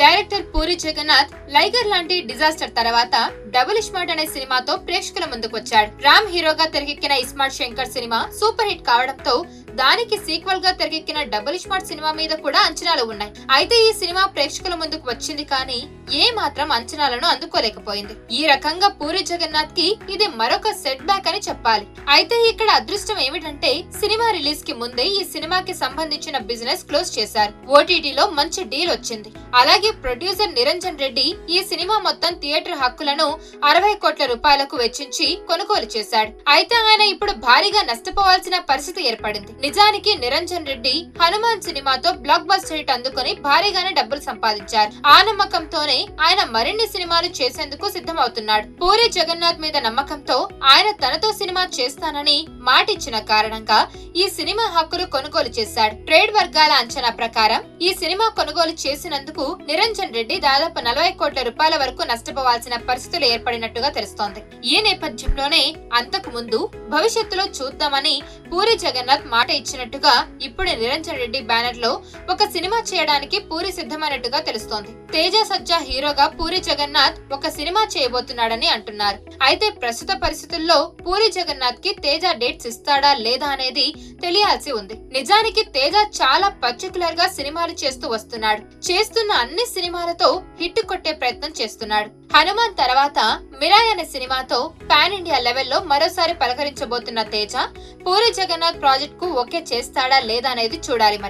Director puri Jagannadh లైగర్ లాంటి disaster తర్వాత double iSmart అనే సినిమాతో ప్రేక్షకుల ముందుకు వచ్చాడు. రామ్ హీరోగా తెరకెక్కిన iSmart Shankar cinema super hit కావడంతో దానికి సీక్వెల్ గా తెరకెక్కిన డబుల్ ఇస్మార్ట్ సినిమా మీద కూడా అంచనాలు ఉన్నాయి. అయితే ఈ సినిమా ప్రేక్షకుల ముందుకు వచ్చింది కానీ ఏ మాత్రం అంచనాలను అందుకోలేకపోయింది. ఈ రకంగా పూరి జగన్నాథ్ కి ఇది మరొక సెట్ బ్యాక్ అని చెప్పాలి. అయితే ఇక్కడ అదృష్టం ఏమిటంటే సినిమా రిలీజ్ కి ముందే ఈ సినిమాకి సంబంధించిన బిజినెస్ క్లోజ్ చేశారు. ఓటీటీలో మంచి డీల్ వచ్చింది. అలాగే ప్రొడ్యూసర్ నిరంజన్ రెడ్డి ఈ సినిమా మొత్తం థియేటర్ హక్కులను 60 కోట్ల రూపాయలకు వెచ్చించి కొనుగోలు చేశాడు. అయితే ఆయన ఇప్పుడు భారీగా నష్టపోవాల్సిన పరిస్థితి ఏర్పడింది. నిజానికి నిరంజన్ రెడ్డి హనుమాన్ సినిమాతో బ్లాక్ బస్టర్ హిట్ అందుకుని భారీగానే డబ్బులు సంపాదించారు. ఆ నమ్మకంతోనే ఆయన మరిన్ని సినిమాలు చేసేందుకు సిద్ధమవుతున్నాడు. పూరి జగన్నాథ్ మీద నమ్మకంతో ఆయన తనతో సినిమా చేస్తానని మాటిచ్చిన కారణంగా ఈ సినిమా హక్కులు కొనుగోలు చేశాడు. ట్రేడ్ వర్గాల అంచనా ప్రకారం ఈ సినిమా కొనుగోలు చేసినందుకు నిరంజన్ రెడ్డి దాదాపు 40 కోట్ల రూపాయల వరకు నష్టపోవాల్సిన పరిస్థితులు ఏర్పడినట్టుగా తెలుస్తోంది. ఈ నేపథ్యంలోనే అంతకు ముందు భవిష్యత్తులో చూద్దామని పూరి జగన్నాథ్ మాట ఇచ్చినట్టుగా ఇప్పుడు నిరంజన్ రెడ్డి బ్యానర్ లో ఒక సినిమా చేయడానికి పూరి సిద్ధమైనట్టుగా తెలుస్తోంది. తేజ సజ్జా హీరోగా పూరి జగన్నాథ్ ఒక సినిమా చేయబోతున్నాడని అంటున్నారు. అయితే ప్రస్తుత పరిస్థితుల్లో పూరి జగన్నాథ్ కి తేజ డేట్స్ ఇస్తాడా లేదా అనేది తెలియాల్సి ఉంది. నిజానికి తేజ చాలా పర్టికులర్ గా సినిమాలు చేస్తూ వస్తున్నాడు. చేస్తున్న అన్ని సినిమాలతో హిట్ కొట్టే ప్రయత్నం చేస్తున్నాడు. హనుమాన్ తర్వాత మిరాయ్ అనే సినిమాతో పాన్ ఇండియా లెవెల్లో మరోసారి పలకరించబోతున్న తేజ పూరి జగన్నాథ్ ప్రాజెక్ట్ కు ఓకే చేస్తాడా లేదా అనేది చూడాలి.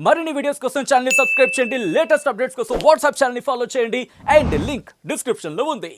మరిన్ని వీడియోస్ కోసం ఛానల్ ని సబ్స్క్రైబ్ చేయండి. లేటెస్ట్ అప్డేట్స్ కోసం వాట్సాప్ ఛానల్ ని ఫాలో చేయండి. అండ్ లింక్ డిస్క్రిప్షన్ లో ఉంది.